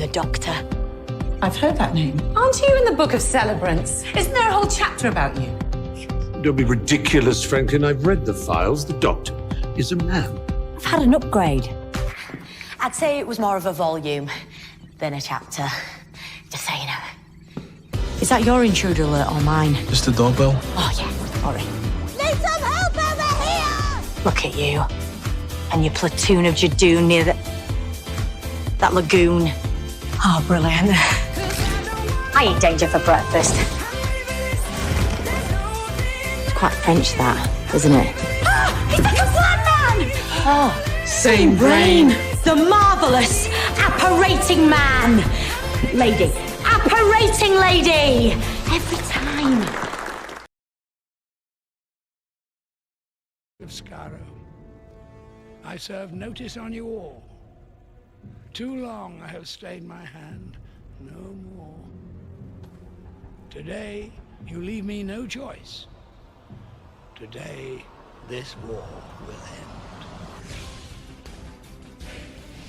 the Doctor. I've heard that name. Aren't you in the Book of Celebrants? Isn't there a whole chapter about you? Don't be ridiculous, Franklin. I've read the files. The Doctor is a man. I've had an upgrade. I'd say it was more of a volume than a chapter. Just so you know. Is that your intruder alert or mine? Just the doorbell. Oh, yeah. Sorry. Need some help over here! Look at you. And your platoon of Jadoon near that lagoon. Oh, brilliant. I eat danger for breakfast. It's quite French, that, isn't it? He's like a flat man! Oh, same brain. The marvellous apparating man. Lady. Apparating lady! Every time. Of Skaro, I serve notice on you all. Too long I have stayed my hand, no more. Today, you leave me no choice. Today, this war will end.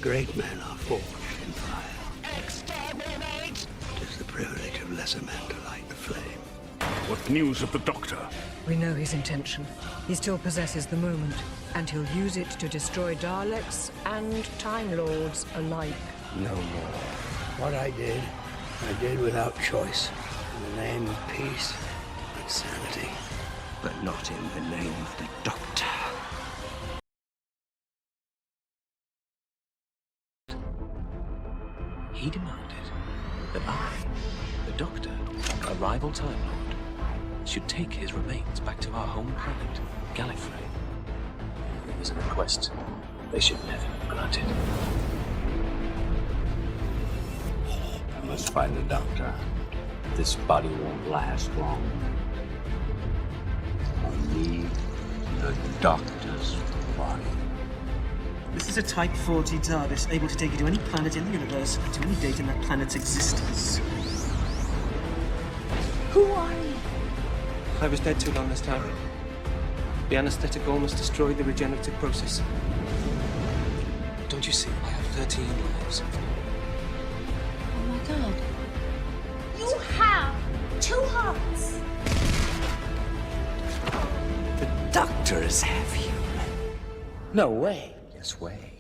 Great men are forged in fire. Exterminate! It is the privilege of lesser men to light the flame. What news of the Doctor? We know his intention. He still possesses the moment, and he'll use it to destroy Daleks and Time Lords alike. No more. What I did without choice. In the name of peace and sanity. But not in the name of the Doctor. He demanded that I, the Doctor, a rival Time Lord, should take his remains back to our home planet, Gallifrey. It was a request they should never have granted. I must find the Doctor. This body won't last long. I need the Doctor's body. This is a Type 40 TARDIS, able to take you to any planet in the universe and to any date in that planet's existence. Who are you? I was dead too long this time. The anesthetic almost destroyed the regenerative process. Don't you see? I have 13 lives. Oh my God. You have 2 hearts. The Doctor is half-human. No way. Yes way.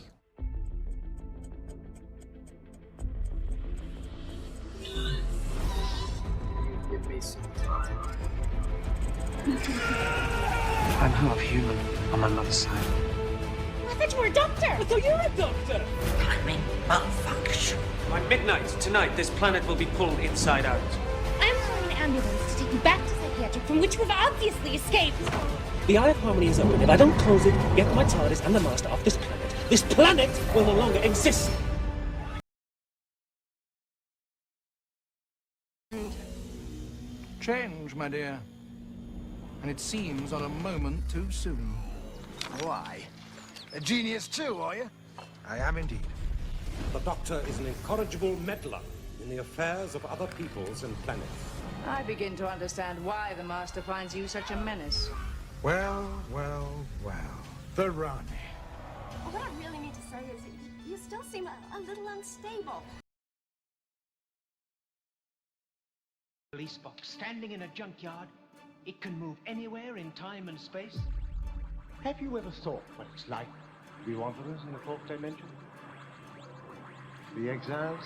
Give me some time. I'm half human on my mother's side. I thought you were a doctor. I thought you were a doctor! Timing malfunction. By midnight tonight, this planet will be pulled inside out. I'm calling an ambulance to take you back to Psychiatric, from which we've obviously escaped. The Eye of Harmony is open. If I don't close it, get my TARDIS and the Master off this planet will no longer exist. Change, my dear. And it seems on a moment too soon. Why? A genius too, are you? I am indeed. The Doctor is an incorrigible meddler in the affairs of other peoples and planets. I begin to understand why the Master finds you such a menace. Well, well, well. The Rani. What I really need to say is you still seem a little unstable. Police box standing in a junkyard. It can move anywhere in time and space. Have you ever thought what it's like to be wanderers in the 4th dimension? The exiles?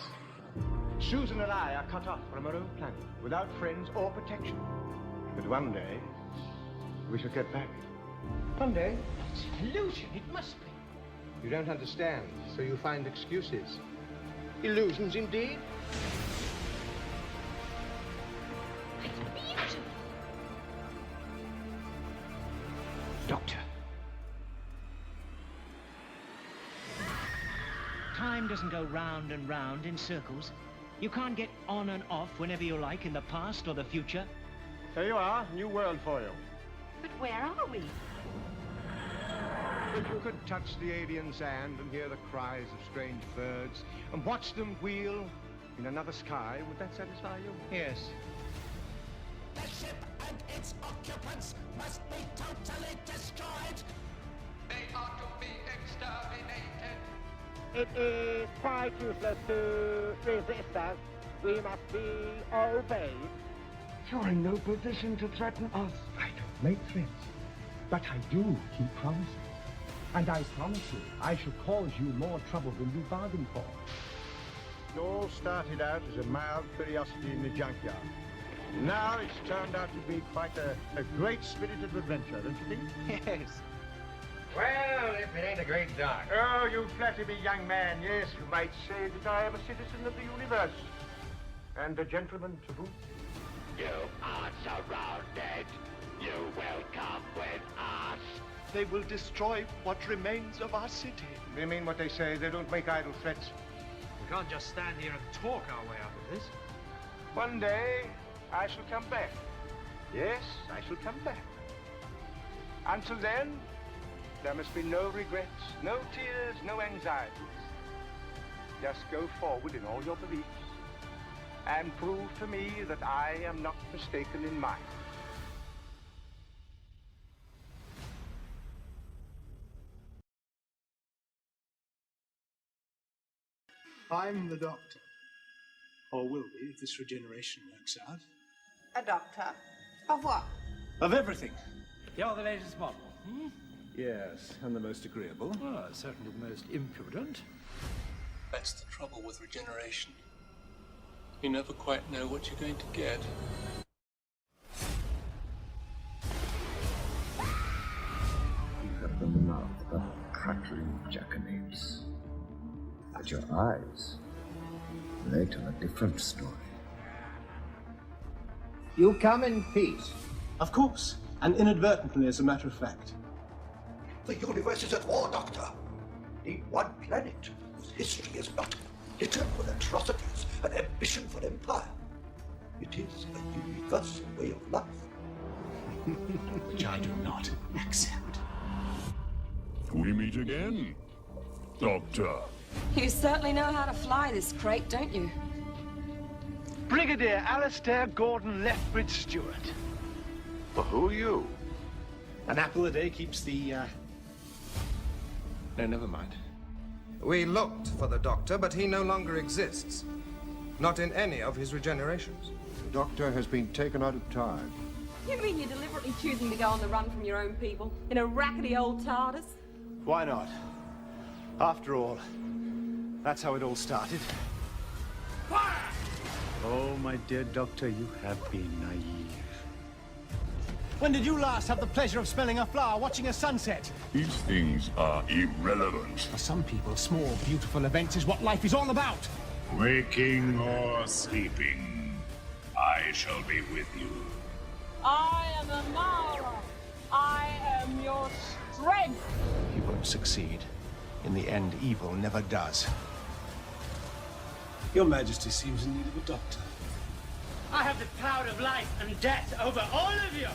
Susan and I are cut off from our own planet, without friends or protection. But one day, we shall get back. One day. It's an illusion, it must be. You don't understand, so you find excuses. Illusions indeed. Doctor. Time doesn't go round and round in circles. You can't get on and off whenever you like in the past or the future. There you are, new world for you. But where are we? If you could touch the alien sand and hear the cries of strange birds and watch them wheel in another sky, would that satisfy you? Yes. The ship and its occupants must be totally destroyed. They are to be exterminated. It is quite useless to resist us. We must be obeyed. You're in no position to threaten us. I don't make threats, but I do keep promises. And I promise you, I shall cause you more trouble than you bargained for. It all started out as a mild curiosity in the junkyard. Now it's turned out to be quite a great spirited adventure, don't you think? Yes. Well, if it ain't a great dark. Oh, you flatter me, young man. Yes, you might say that I am a citizen of the universe. And a gentleman to boot. You are surrounded. You will come with us. They will destroy what remains of our city. They mean what they say. They don't make idle threats. We can't just stand here and talk our way out of this. One day, I shall come back. Yes, I shall come back. Until then, there must be no regrets, no tears, no anxieties. Just go forward in all your beliefs and prove to me that I am not mistaken in mine. I'm the Doctor. Or will be if this regeneration works out. A doctor? Of what? Of everything. You're the latest model, hmm? Yes, and the most agreeable. Well, certainly the most impudent. That's the trouble with regeneration. You never quite know what you're going to get. You have the mouth of a prattling jackanapes. But your eyes, they tell a different story. You come in peace. Of course, and inadvertently, as a matter of fact. The universe is at war, Doctor. The one planet whose history is not littered with atrocities and ambition for empire. It is a universal way of life. Which I do not accept. We meet again, Doctor. You certainly know how to fly this crate, don't you? Brigadier Alistair Gordon Lethbridge Stewart. Well, who are you? An apple a day keeps the, No, never mind. We looked for the Doctor, but he no longer exists. Not in any of his regenerations. The Doctor has been taken out of time. You mean you're deliberately choosing to go on the run from your own people in a rackety old TARDIS? Why not? After all, that's how it all started. Oh, my dear Doctor, you have been naive. When did you last have the pleasure of smelling a flower, watching a sunset? These things are irrelevant. For some people, small, beautiful events is what life is all about. Waking or sleeping, I shall be with you. I am Amara. I am your strength. You won't succeed. In the end, evil never does. Your Majesty seems in need of a doctor. I have the power of life and death over all of you.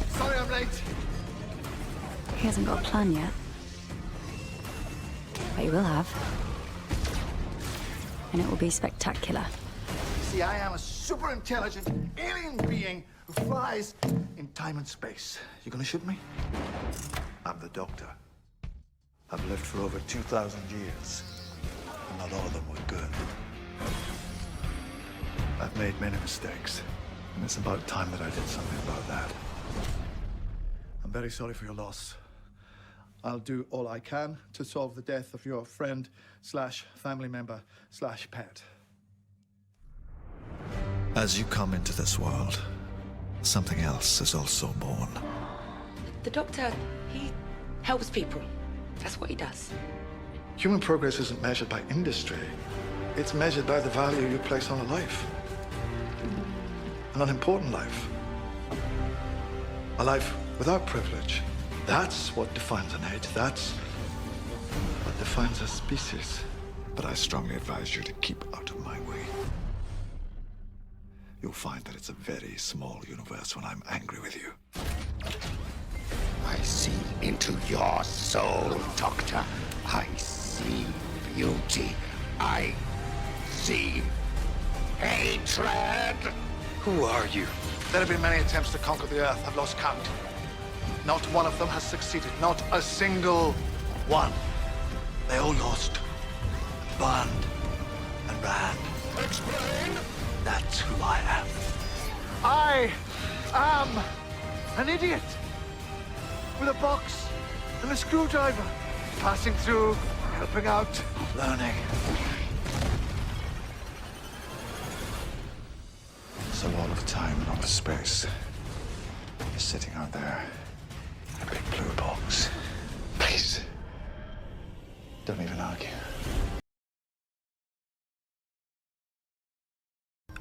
Sorry I'm late. He hasn't got a plan yet. But he will have. And it will be spectacular. See, I am a super intelligent alien being who flies in time and space. You gonna shoot me? I'm the Doctor. I've lived for over 2,000 years, and not all of them were good. I've made many mistakes, and it's about time that I did something about that. I'm very sorry for your loss. I'll do all I can to solve the death of your friend / family member / pet. As you come into this world, something else is also born. The Doctor, he helps people. That's what he does. Human progress isn't measured by industry. It's measured by the value you place on a life. An unimportant life. A life without privilege. That's what defines an age. That's what defines a species. But I strongly advise you to keep out of my way. You'll find that it's a very small universe when I'm angry with you. I see into your soul, Doctor. I see beauty. I see hatred. Who are you? There have been many attempts to conquer the Earth. I've lost count. Not one of them has succeeded. Not a single one. They all lost, and burned, and ran. Explain! That's who I am. I am an idiot with a box and a screwdriver, passing through, helping out, learning. It's a wall of time, not of space. You're sitting out there in a big blue box. Please, don't even argue.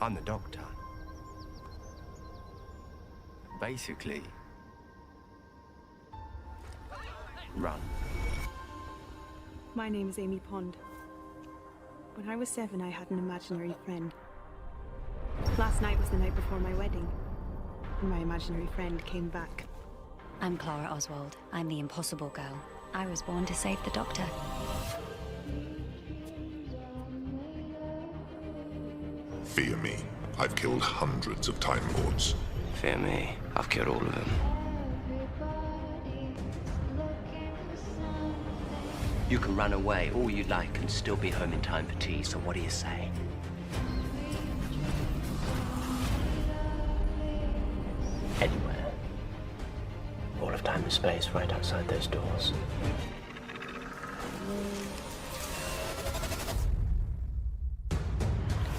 I'm the Doctor. Basically, run. My name is Amy Pond. When I was 7, I had an imaginary friend. Last night was the night before my wedding, and my imaginary friend came back. I'm Clara Oswald. I'm the Impossible Girl. I was born to save the Doctor. Fear me. I've killed hundreds of Time Lords. Fear me. I've killed all of them. You can run away all you like and still be home in time for tea, so what do you say? Anywhere. All of time and space right outside those doors.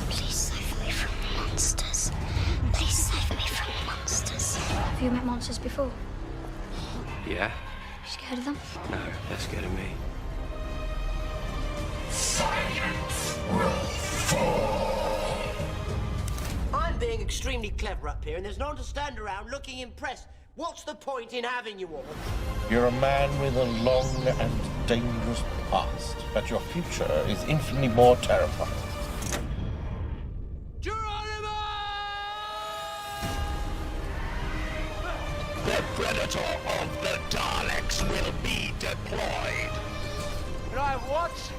Please save me from monsters. Please save me from monsters. Have you met monsters before? Yeah? You scared of them? No, they're scared of me. Silence will fall. I'm being extremely clever up here, and there's no one to stand around looking impressed. What's the point in having you all? You're a man with a long and dangerous past, but your future is infinitely more terrifying. The Predator of the Daleks will be deployed. And I've watched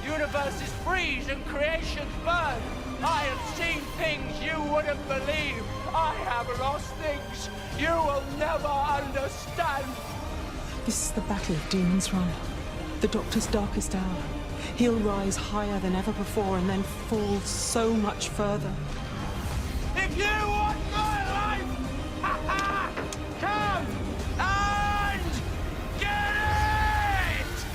universes freeze and creations burn. I have seen things you wouldn't believe. I have lost things you will never understand. This is the battle of Demon's Run, the Doctor's darkest hour. He'll rise higher than ever before and then fall so much further. If you want my life, come and get it!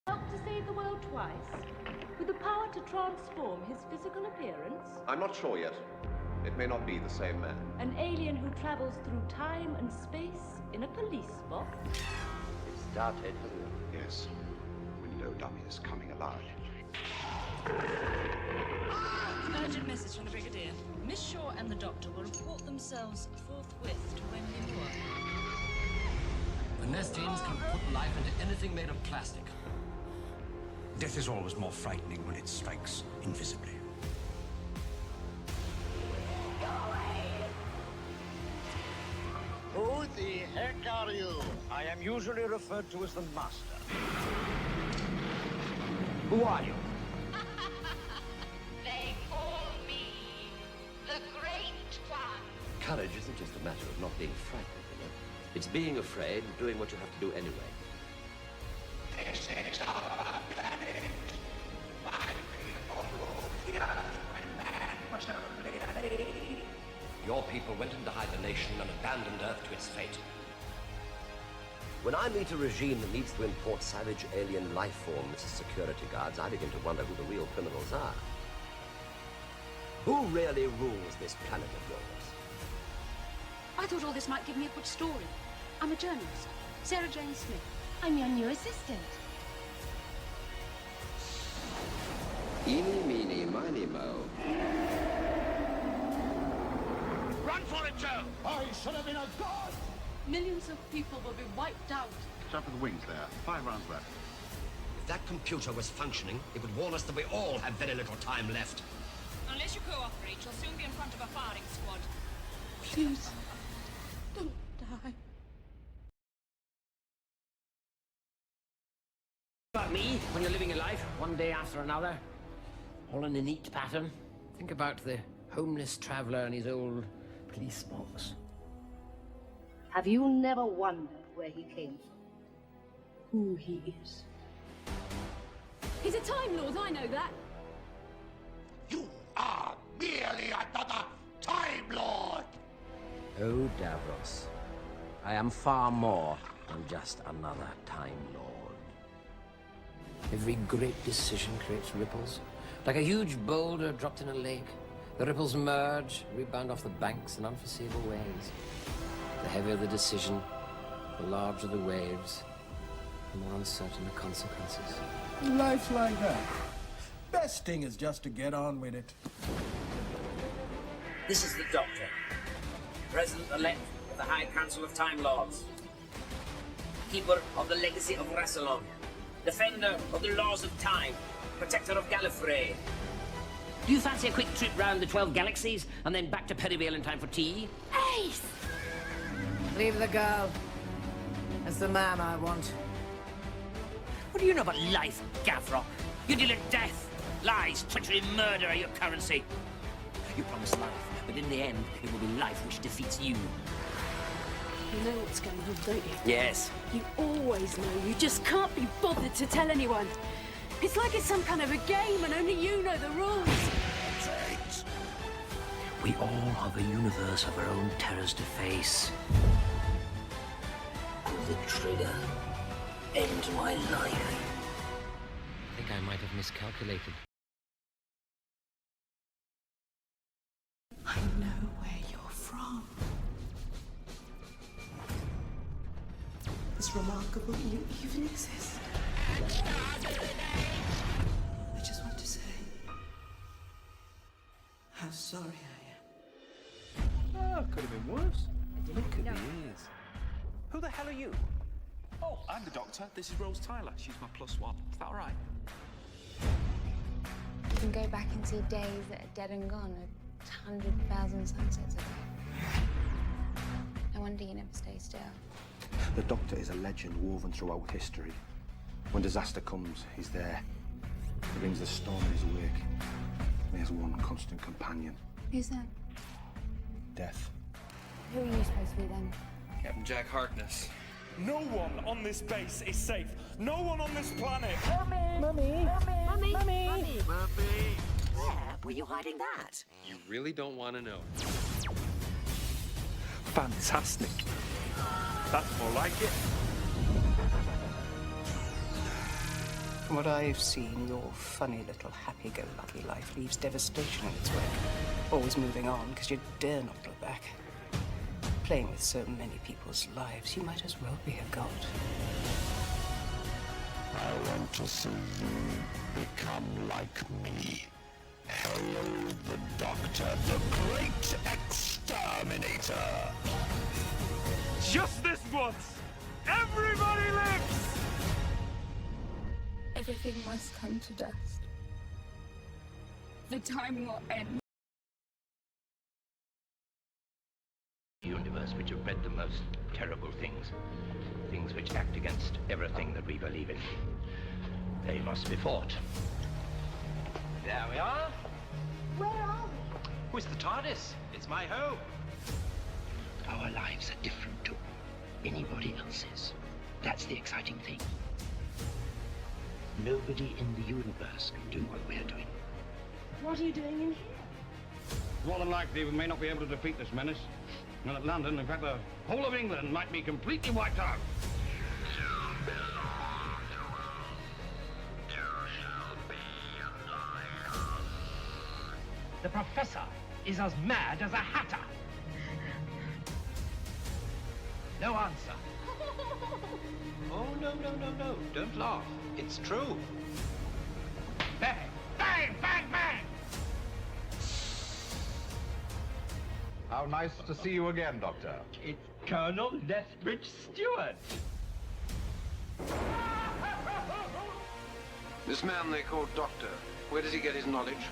Helped to save the world twice, with the power to transform his physical appearance. I'm not sure yet. It may not be the same man. An alien who travels through time and space in a police box. It started, hasn't it? Yes. Window dummy is coming alive. Urgent message from the Brigadier. Miss Shaw and the Doctor will report themselves forthwith to Wembley Moor. The Nestines can put life into anything made of plastic. Death is always more frightening when it strikes invisibly. Who the heck are you? I am usually referred to as the Master. Who are you? They call me the Great One. Courage isn't just a matter of not being frightened, you know. It's being afraid and doing what you have to do anyway. This is our planet. My people ruled the Earth when man was only an aid. Your people went into hibernation and abandoned Earth to its fate. When I meet a regime that needs to import savage alien life forms as security guards, I begin to wonder who the real criminals are. Who really rules this planet of yours? I thought all this might give me a good story. I'm a journalist, Sarah Jane Smith. I'm your new assistant. Eeny, meeny, miny, mo. Run for it, Joe! I should have been a god! Millions of people will be wiped out. Shut for the wings there. 5 rounds left. If that computer was functioning, it would warn us that we all have very little time left. Unless you cooperate, you'll soon be in front of a firing squad. Please, don't die. About me, when you're living your life, one day after another, all in a neat pattern, Think about the homeless traveller and his old police box. Have you never wondered where he came from? Who he is? He's a Time Lord, I know that. You are merely another Time Lord! Oh, Davros, I am far more than just another Time Lord. Every great decision creates ripples, like a huge boulder dropped in a lake. The ripples merge, rebound off the banks in unforeseeable ways. The heavier the decision, the larger the waves, the more uncertain the consequences. Life's like that. Best thing is just to get on with it. This is the Doctor, President-elect of the High Council of Time Lords, Keeper of the Legacy of Rassilon, Defender of the Laws of Time, Protector of Gallifrey. Do you fancy a quick trip round the 12 galaxies and then back to Perivale in time for tea? Ace! Leave the girl. It's the man I want. What do you know about life, Gavrock? You deal in death. Lies, treachery, murder are your currency. You promise life, but in the end, it will be life which defeats you. You know what's going on, don't you? Yes. You always know. You just can't be bothered to tell anyone. It's like it's some kind of a game and only you know the rules. We all have a universe of our own terrors to face. Pull the trigger. End my life. I think I might have miscalculated. I know where you're from. It's remarkable you even exist. I just want to say how sorry I am. Oh, could have been worse. It could be years. Who the hell are you? Oh, I'm the Doctor. This is Rose Tyler. She's my +1. Is that all right? You can go back and see days that are dead and gone, 100,000 sunsets ago. No wonder you never stay still. The Doctor is a legend woven throughout history. When disaster comes, he's there. He brings the storm in his wake. And he has one constant companion. Who's that? Death. Who are you supposed to be then? Captain Jack Harkness. No one on this base is safe. No one on this planet. Mummy! Where were you hiding that? You really don't want to know. Fantastic. That's more like it. From what I've seen, your funny little happy-go-lucky life leaves devastation in its wake. Always moving on, because you dare not look back. Playing with so many people's lives, you might as well be a god. I want to see you become like me. Hail the Doctor, the Great Exterminator! Just this once! Everybody lives! Everything must come to dust. The time will end. Universe which have bred the most terrible things. Things which act against everything that we believe in. They must be fought. There we are. Where are we? Who's the TARDIS? It's my home. Our lives are different to anybody else's. That's the exciting thing. Nobody in the universe can do what we're doing. What are you doing in here? More than likely, we may not be able to defeat this menace. And that London, in fact, the whole of England might be completely wiped out. The Professor is as mad as a hatter. No answer. Oh, no. Don't laugh. It's true. Bang! Bang! Bang! Bang! How nice to see you again, Doctor. It's Colonel Lethbridge Stewart. This man they call Doctor, where does he get his knowledge?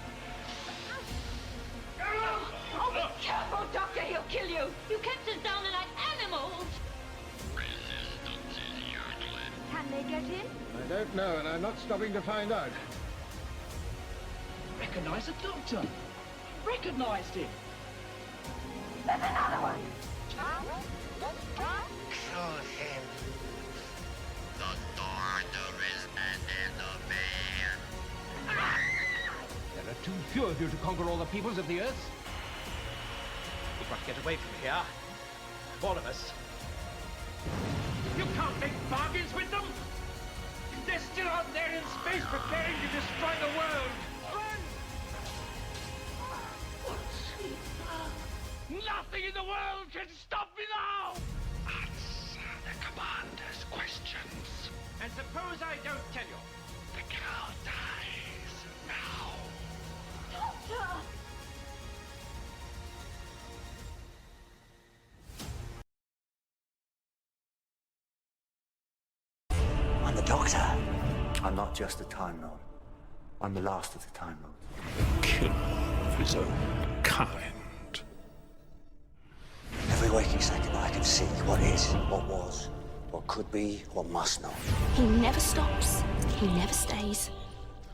Oh, be careful, Doctor! He'll kill you! You kept us down there like animals! Can they get in? I don't know, and I'm not stopping to find out. Recognize a Doctor. recognized him. There's another one. Kill him. The daughter is an enemy. There are too few of you to conquer all the peoples of the earth. We've got to get away from here. All of us. You can't make bargains with them! They're still out there in space preparing to destroy the world! Run! Nothing in the world can stop me now! Answer the commander's questions. And suppose I don't tell you? The girl dies now. Doctor! I'm the Doctor. I'm not just a Time Lord. I'm the last of the Time Lords. Killer of his own kind. Every waking second I can see what is, what was, what could be, what must not. He never stops. He never stays.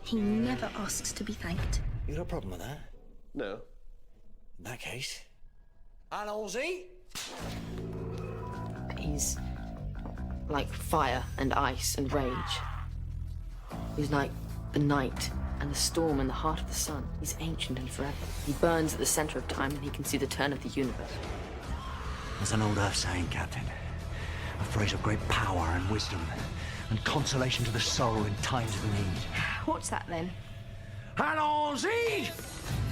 He never asks to be thanked. You got a problem with that? No. In that case, Allons-y! He's like fire and ice and rage. He's like the night and the storm in the heart of the sun. He's ancient and forever. He burns at the center of time and he can see the turn of the universe. There's an old Earth saying, Captain. A phrase of great power and wisdom and consolation to the soul in times of need. What's that then? Allons-y!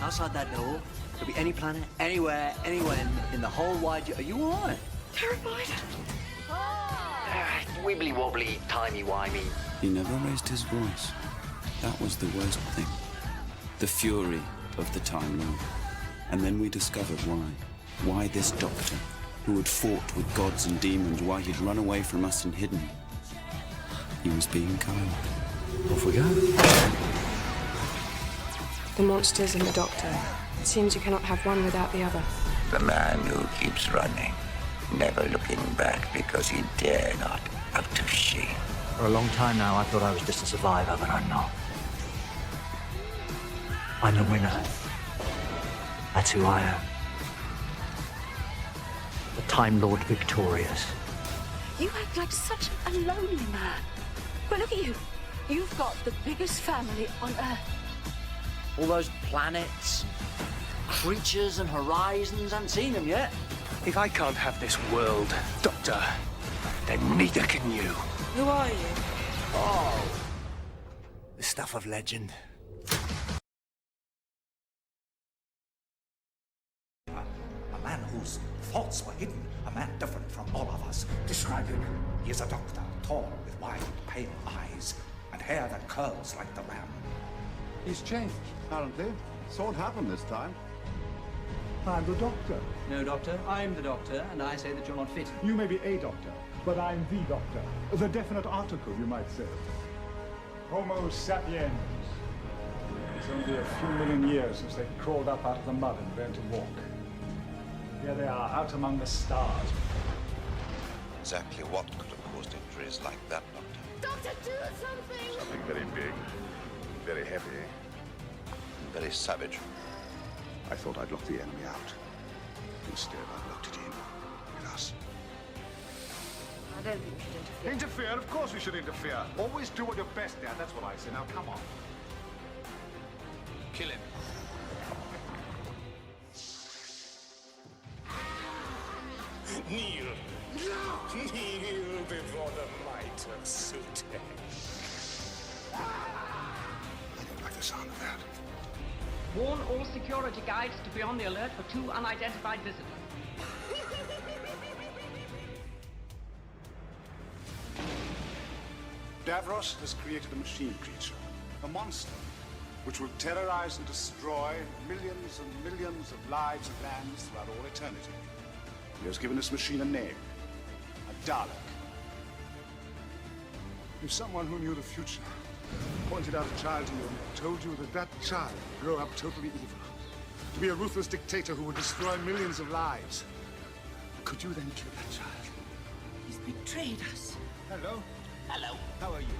Outside that door, could be any planet, anywhere, anywhen, in the whole wide... Are you all right? Terrified. Wibbly wobbly, timey wimey. He never raised his voice. That was the worst thing. The fury of the Time Lord. And then we discovered why. Why this Doctor, who had fought with gods and demons, why he'd run away from us and hidden. He was being kind. Off we go. The monsters and the Doctor. It seems you cannot have one without the other. The man who keeps running, never looking back because he dare not, out of shame. For a long time now, I thought I was just a survivor, but I'm not. I'm the winner. That's who I am. The Time Lord victorious. You act like such a lonely man. But look at you. You've got the biggest family on Earth. All those planets, creatures and horizons, I haven't seen them yet. If I can't have this world, Doctor, then neither can you. Who are you? Oh, the stuff of legend. A man whose thoughts were hidden, a man different from all of us. Describe him. He is a doctor, tall, with wide, pale eyes, and hair that curls like the lamb. He's changed, apparently. Saw it happen this time. I'm the Doctor. No, Doctor, I'm the Doctor, and I say that you're not fit. You may be a doctor, but I'm the Doctor. The definite article, you might say. Homo sapiens. It's only a few million years since they crawled up out of the mud and learned to walk. Here they are, out among the stars. Exactly what could have caused injuries like that, Doctor? Doctor, do something! Something very big, very heavy, and very savage. I thought I'd lock the enemy out. Instead, I locked it in. With us. I don't think we should interfere. Interfere? Of course we should interfere. Always do what you're best at. That's what I say. Now, come on. Kill him. Kneel. Kneel before the might of Sutesh. I don't like the sound of that. Warn all security guides to be on the alert for 2 unidentified visitors. Davros has created a machine creature, a monster, which will terrorize and destroy millions and millions of lives and lands throughout all eternity. He has given this machine a name, a Dalek. If someone who knew the future pointed out a child to you and told you that that child would grow up totally evil, to be a ruthless dictator who would destroy millions of lives, could you then kill that child? He's betrayed us. Hello. Hello. How are you?